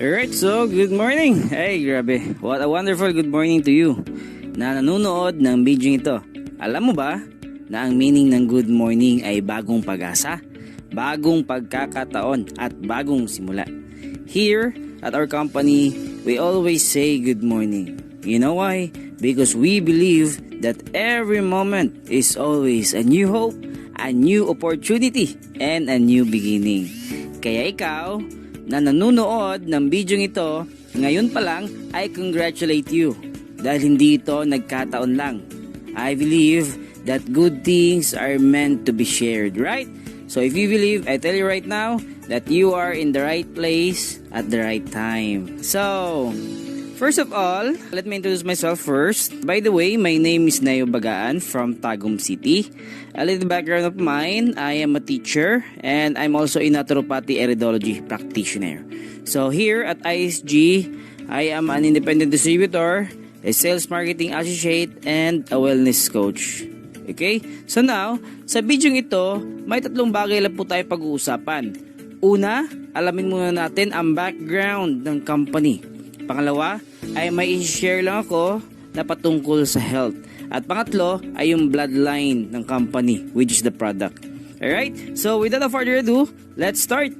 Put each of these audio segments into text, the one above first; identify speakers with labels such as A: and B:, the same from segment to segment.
A: Alright, so good morning. Hey, grabe. What a wonderful good morning to you na nanonood ng video ito. Alam mo ba na ang meaning ng good morning ay bagong pag-asa, bagong pagkakataon at bagong simula? Here at our company, we always say good morning. You know why? Because we believe that every moment is always a new hope, a new opportunity, and a new beginning. Kaya ikaw na nanonood ng video ito, ngayon pa lang, I congratulate you dahil hindi ito nagkataon lang. I believe that good things are meant to be shared, right? So if you believe, I tell you right now that you are in the right place at the right time. So, first of all, let me introduce myself first. By the way, my name is Neo Bagaan from Tagum City. A little background of mine, I am a teacher and I'm also a naturopathy iridology practitioner. So here at ISG, I am an independent distributor, a sales marketing associate, and a wellness coach. Okay? So now, sa video ito, may tatlong bagay lang po tayo pag-uusapan. Una, alamin muna natin ang background ng company. Pangalawa, ay may i-share lang ako na patungkol sa health. At pangatlo, ay yung bloodline ng company, which is the product. Alright? So without further ado, let's start.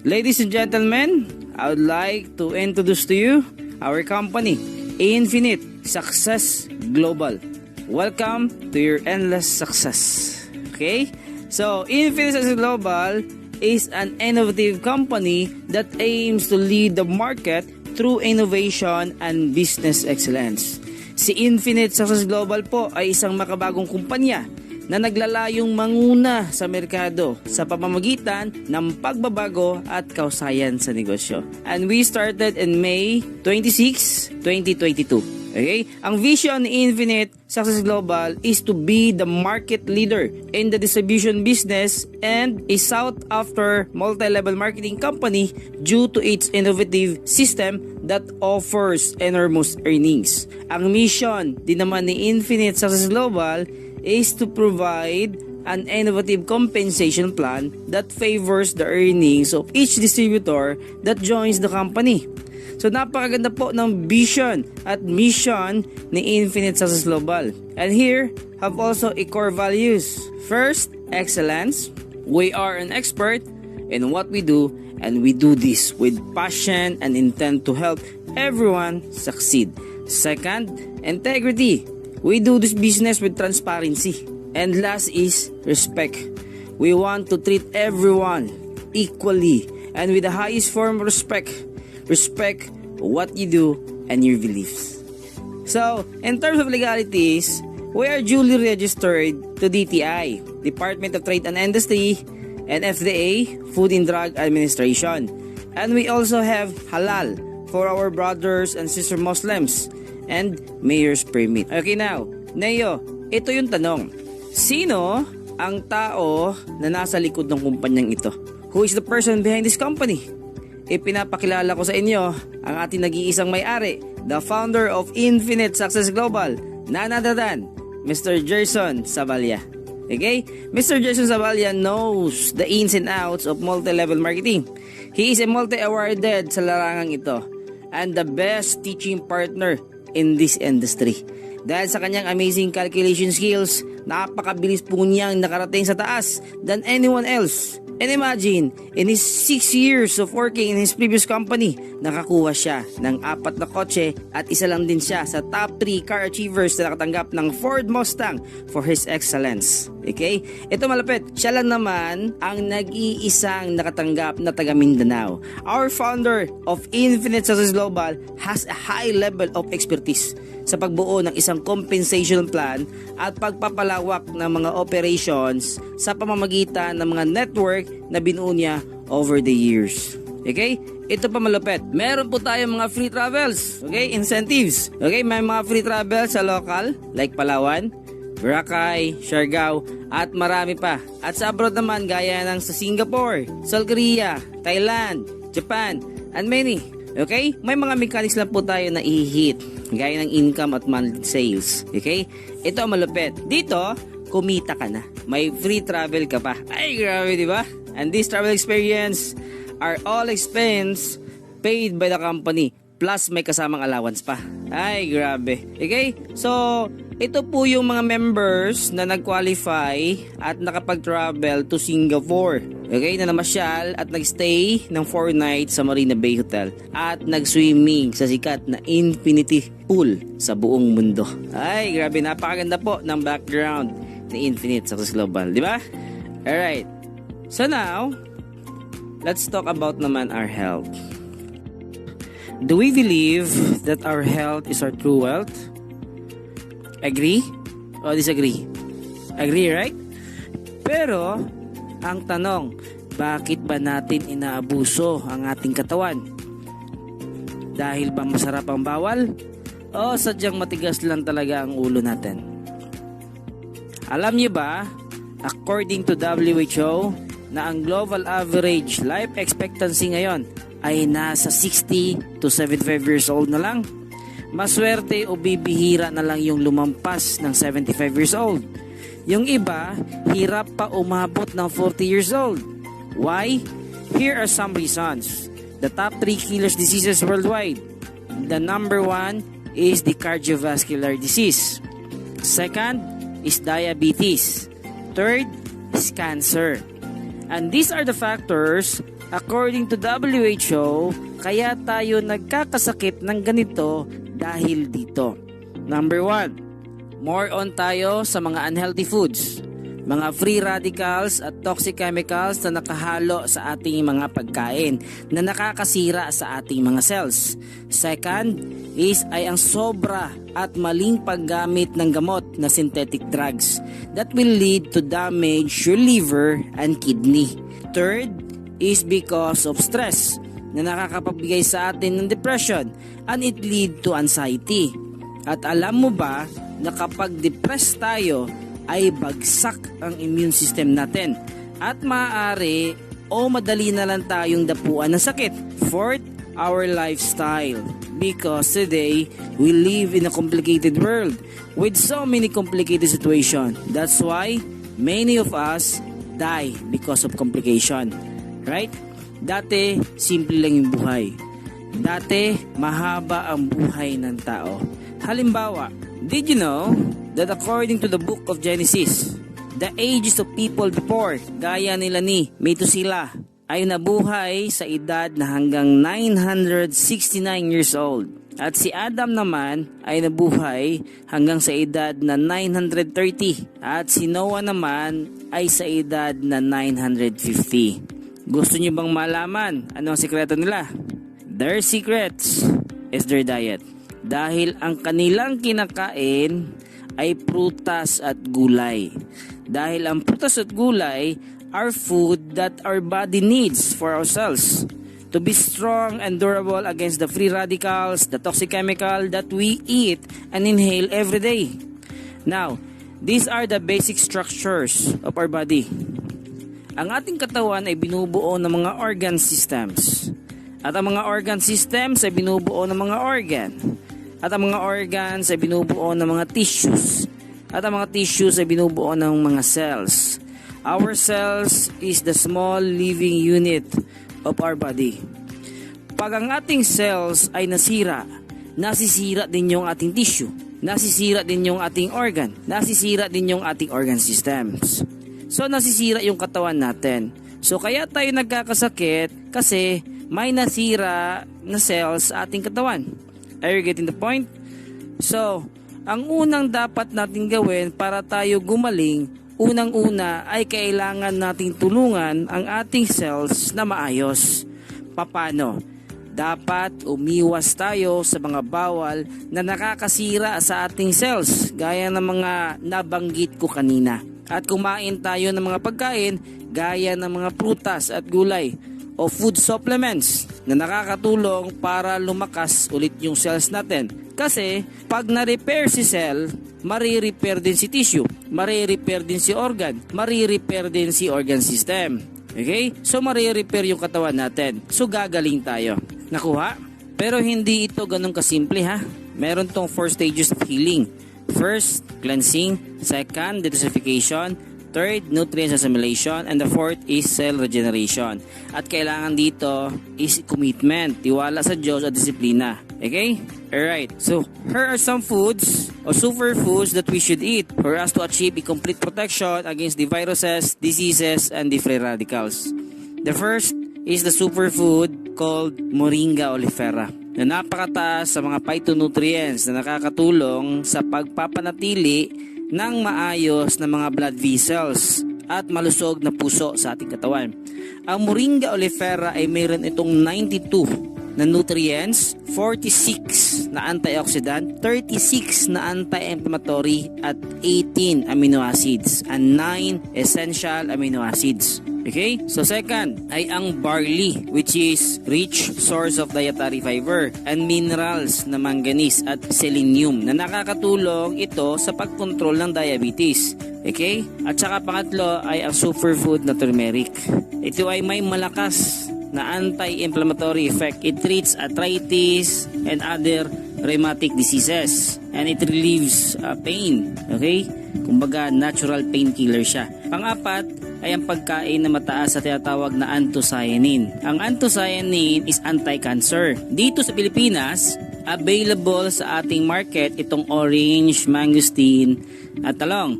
A: Ladies and gentlemen, I would like to introduce to you our company, Infinite Success Global. Welcome to your endless success. Okay? So, Infinite Success Global is an innovative company that aims to lead the market through innovation and business excellence. Si Infinite Success Global po ay isang makabagong kumpanya na naglalayong manguna sa merkado sa pamamagitan ng pagbabago at kausayan sa negosyo. And we started in May 26, 2022. Okay? Ang vision ni Infinite Success Global is to be the market leader in the distribution business and a sought-after multi-level marketing company due to its innovative system that offers enormous earnings. Ang mission din naman ni Infinite Success Global is to provide an innovative compensation plan that favors the earnings of each distributor that joins the company. So napakaganda po ng vision at mission ni Infinite Success Global. And here have also a core values. First, excellence. We are an expert in what we do and we do this with passion and intent to help everyone succeed. Second, integrity. We do this business with transparency. And last is respect. We want to treat everyone equally and with the highest form of respect. Respect what you do and your beliefs. So, in terms of legalities, we are duly registered to DTI, Department of Trade and Industry, and FDA, Food and Drug Administration. And we also have halal for our brothers and sister Muslims and mayor's permit. Okay now, Neo, ito yung tanong. Sino ang tao na nasa likod ng kumpanyang ito? Who is the person behind this company? Ipinapakilala ko sa inyo ang ating nag-iisang may-ari, the founder of Infinite Success Global, none other than Mr. Gerson Zavalya. Okay? Mr. Gerson Zavalya knows the ins and outs of multi-level marketing. He is a multi-awarded sa larangang ito and the best teaching partner in this industry. Dahil sa kanyang amazing calculation skills, napakabilis po niyang nakarating sa taas than anyone else. And imagine, in his 6 years of working in his previous company, nakakuha siya ng 4 na kotse at isa lang din siya sa top 3 car achievers na nakatanggap ng Ford Mustang for his excellence. Okay? Ito malapit, siya lang naman ang nag-iisang nakatanggap na taga Mindanao. Our founder of Infinite Success Global has a high level of expertise sa pagbuo ng isang compensation plan at pagpapalawak ng mga operations sa pamamagitan ng mga network na binuo niya over the years. Okay? Ito pa malupit. Meron po tayong mga free travels. Okay? Incentives. Okay? May mga free travels sa local like Palawan, Boracay, Siargao, at marami pa. At sa abroad naman gaya ng sa Singapore, South Korea, Thailand, Japan, and many. Okay? May mga mechanics lang po tayo na i-hit gaya ng income at monthly sales. Okay? Ito ang malupit. Dito, kumita ka na. May free travel ka pa. Ay, grabe, di ba? And this travel experience are all expense paid by the company plus may kasamang allowance pa. Ay, grabe. Okay? So, ito po yung mga members na nag-qualify at nakapag-travel to Singapore. Okay? Na namasyal at nag-stay ng 4 nights sa Marina Bay Hotel at nag-swimming sa sikat na infinity pool sa buong mundo. Ay, grabe. Napakaganda po ng background ni Infinite sa Cruise Global. Di ba? Alright. So now, let's talk about naman our health. Do we believe that our health is our true wealth? Agree or disagree? Agree, right? Pero, ang tanong, bakit ba natin inaabuso ang ating katawan? Dahil ba masarap ang bawal? O sadyang matigas lang talaga ang ulo natin? Alam niyo ba, according to WHO, na ang global average life expectancy ngayon ay nasa 60 to 75 years old na lang. Maswerte o bibihira na lang yung lumampas ng 75 years old. Yung iba, hirap pa umabot ng 40 years old. Why? Here are some reasons. The top 3 killer diseases worldwide. The number 1 is the cardiovascular disease. Second is diabetes. Third is cancer. And these are the factors, according to WHO, kaya tayo nagkakasakit ng ganito dahil dito. Number 1, more on tayo sa mga unhealthy foods, mga free radicals at toxic chemicals na nakahalo sa ating mga pagkain na nakakasira sa ating mga cells. Second is ay ang sobra at maling paggamit ng gamot na synthetic drugs that will lead to damage your liver and kidney. Third is because of stress na nakakapagbigay sa atin ng depression and it lead to anxiety. At alam mo ba na kapag depressed tayo ay bagsak ang immune system natin at maaari o madali na lang tayong dapuan ng sakit. Fourth, our lifestyle. Because today, we live in a complicated world with so many complicated situations. That's why many of us die because of complication. Right? Dati, simple lang yung buhay. Dati, mahaba ang buhay ng tao. Halimbawa, did you know that according to the book of Genesis, the ages of people before, gaya nila ni Methuselah, ay nabuhay sa edad na hanggang 969 years old. At si Adam naman ay nabuhay hanggang sa edad na 930. At si Noah naman ay sa edad na 950. Gusto niyo bang malaman ano ang sikreto nila? Their secrets is their diet. Dahil ang kanilang kinakain ay prutas at gulay. Dahil ang prutas at gulay are food that our body needs for ourselves to be strong and durable against the free radicals, the toxic chemical that we eat and inhale every day. Now, these are the basic structures of our body. Ang ating katawan ay binubuo ng mga organ systems. At ang mga organ systems ay binubuo ng mga organ. At ang mga organs ay binubuo ng mga tissues. At ang mga tissues ay binubuo ng mga cells. Our cells is the small living unit of our body. Pag ang ating cells ay nasira, nasisira din yung ating tissue. Nasisira din yung ating organ. Nasisira din yung ating organ systems. So nasisira yung katawan natin. So kaya tayo nagkakasakit kasi may nasira na cells sa ating katawan. Are you getting the point? So, ang unang dapat natin gawin para tayo gumaling, unang-una ay kailangan nating tulungan ang ating cells na maayos. Paano? Dapat umiwas tayo sa mga bawal na nakakasira sa ating cells, gaya ng mga nabanggit ko kanina. At kumain tayo ng mga pagkain gaya ng mga prutas at gulay o food supplements na nakakatulong para lumakas ulit yung cells natin. Kasi pag na-repair si cell, mari-repair din si tissue, mari-repair din si organ, mari-repair din si organ system. Okay? So mari-repair yung katawan natin. So gagaling tayo. Nakuha? Pero hindi ito ganun kasimple ha. Meron tong 4 stages of healing. First, cleansing. Second, detoxification. Third, nutrient assimilation. And the fourth is cell regeneration. At kailangan dito is commitment, tiwala sa Diyos at disiplina. Okay? Alright, so here are some foods or superfoods that we should eat for us to achieve a complete protection against the viruses, diseases, and the free radicals. The first is the superfood called Moringa oleifera na napakataas sa mga phytonutrients na nakakatulong sa pagpapanatili ng maayos na mga blood vessels at malusog na puso sa ating katawan. Ang Moringa oleifera ay mayroon itong 92 na nutrients, 46 na antioxidant, 36 na anti-inflammatory at 18 amino acids and 9 essential amino acids. Okay? So second ay ang barley, which is rich source of dietary fiber and minerals na manganese at selenium na nakakatulong ito sa pagkontrol ng diabetes. Okay? At saka pangatlo ay ang superfood na turmeric. Ito ay may malakas na anti-inflammatory effect. It treats arthritis and other rheumatic diseases and it relieves pain. Okay? Kumbaga natural painkiller siya. Pang-apat ay ang pagkain na mataas sa tinatawag na anthocyanin. Ang anthocyanin is anti-cancer. Dito sa Pilipinas, available sa ating market itong orange, mangosteen at talong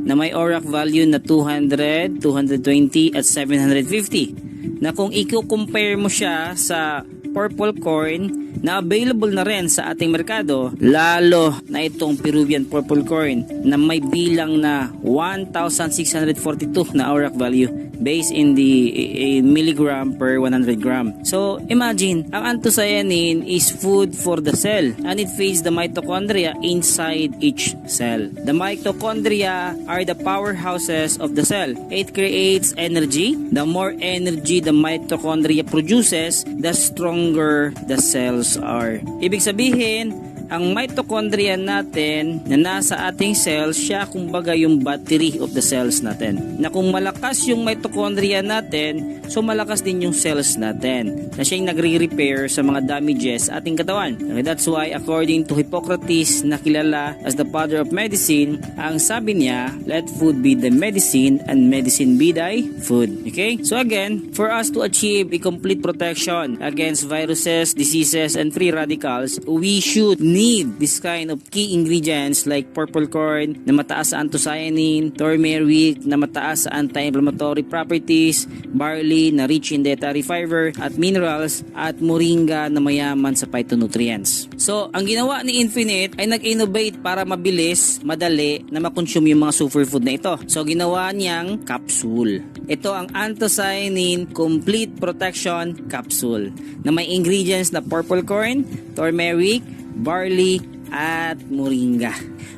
A: na may ORAC value na 200, 220 at 750. Na kung i-compare mo siya sa purple corn na available na rin sa ating merkado, lalo na itong Peruvian purple corn na may bilang na 1,642 na ORAC value based in the milligram per 100 gram. So imagine, ang anthocyanin is food for the cell and it feeds the mitochondria inside each cell. The mitochondria are the powerhouses of the cell. It creates energy. The more energy the mitochondria produces, the stronger the cells are. Ibig sabihin, ang mitochondria natin na nasa ating cells, siya kumbaga yung battery of the cells natin. Na kung malakas yung mitochondria natin, so malakas din yung cells natin. Na siya yung nagre-repair sa mga damages sa ating katawan. Okay, that's why according to Hippocrates na kilala as the father of medicine, ang sabi niya, let food be the medicine and medicine be thy food. Okay? So again, for us to achieve a complete protection against viruses, diseases, and free radicals, we should need this kind of key ingredients like purple corn na mataas sa anthocyanin, turmeric na mataas sa anti-inflammatory properties, barley na rich in dietary fiber at minerals, at moringa na mayaman sa phytonutrients. So, ang ginawa ni Infinite ay nag-innovate para mabilis, madali na makonsume yung mga superfood na ito. So, ginawa niyang capsule. Ito ang anthocyanin complete protection capsule na may ingredients na purple corn, turmeric, barley, at moringa.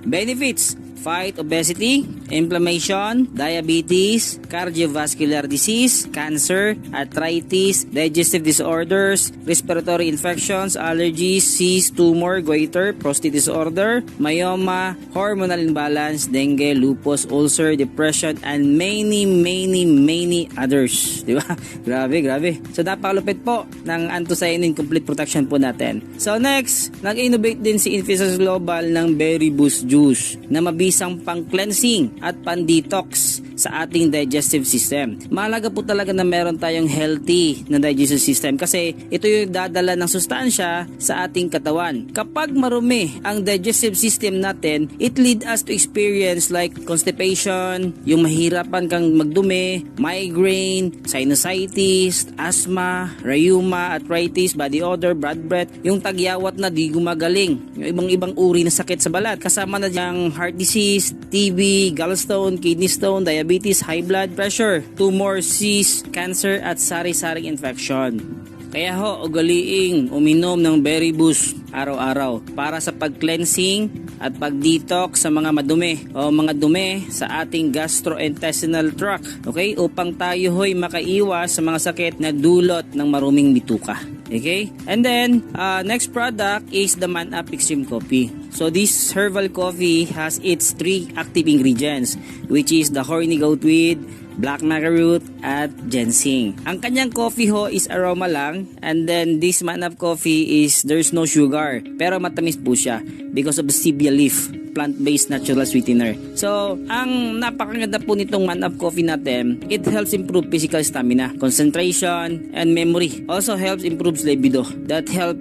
A: Benefits: fight obesity, inflammation, diabetes, cardiovascular disease, cancer, arthritis, digestive disorders, respiratory infections, allergies, cyst, tumor, goiter, prostate disorder, myoma, hormonal imbalance, dengue, lupus, ulcer, depression, and many others. Di ba? Grabe. So, napakalupit po ng anthocyanin complete protection po natin. So, next, nag-innovate din si Infusers Global ng Berry Boost Juice na mabisang pang-cleansing at pan-detox sa ating digestive system. Mahalaga po talaga na meron tayong healthy na digestive system kasi ito yung dadala ng sustansya sa ating katawan. Kapag marumi ang digestive system natin, it lead us to experience like constipation, yung mahirapan kang magdumi, migraine, sinusitis, asthma, rheuma, arthritis, body odor, bad breath, yung tagyawat na di gumagaling, yung ibang uri na sakit sa balat, kasama na diyang heart disease, TB, gallstone, kidney stone, diabetes, high blood pressure, tumor, cyst, cancer, at sari-saring infection. Kaya ho, ugaliing uminom ng Berry Boost araw-araw para sa pag-cleansing at pag-detox sa mga madumi o mga dumi sa ating gastrointestinal tract. Okay? Upang tayo ho'y makaiwas sa mga sakit na dulot ng maruming bituka. Okay? And then, next product is the Man-Up Extreme Coffee. So, this herbal coffee has its 3 active ingredients, which is the horny goatweed, black macaroon at ginseng. Ang kanyang coffee ho is aroma lang, and then this Man-Up coffee is there's no sugar pero matamis po siya because of the stevia leaf, plant-based natural sweetener. So, ang napakaganda po nitong Man-Up coffee natin, it helps improve physical stamina, concentration, and memory. Also helps improve libido. That help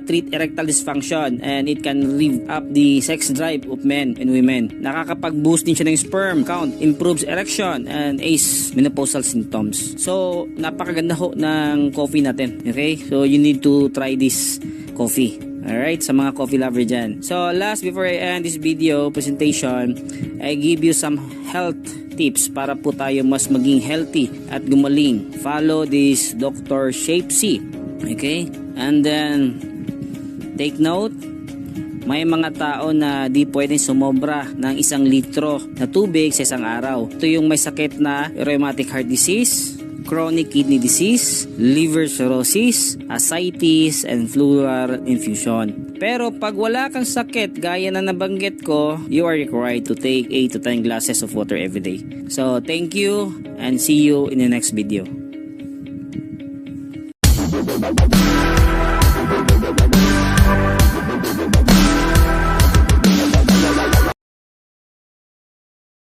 A: treat erectile dysfunction, and it can rev up the sex drive of men and women. Nakakapag-boost din siya ng sperm count, improves erection, and ease menopausal symptoms. So, napakaganda ho ng coffee natin. Okay? So, you need to try this coffee. Alright, sa mga coffee lover dyan. So, last, before I end this video presentation, I give you some health tips para po tayo mas maging healthy at gumaling. Follow this Dr. Shape C. Okay? And then, take note, may mga tao na di pwedeng sumobra ng 1 litro na tubig sa isang araw. Ito yung may sakit na rheumatic heart disease, chronic kidney disease, liver cirrhosis, ascites, and pleural infusion. Pero pag wala kang sakit gaya na nabanggit ko, you are required to take 8 to 10 glasses of water every day. So, thank you and see you in the next video.
B: Bye.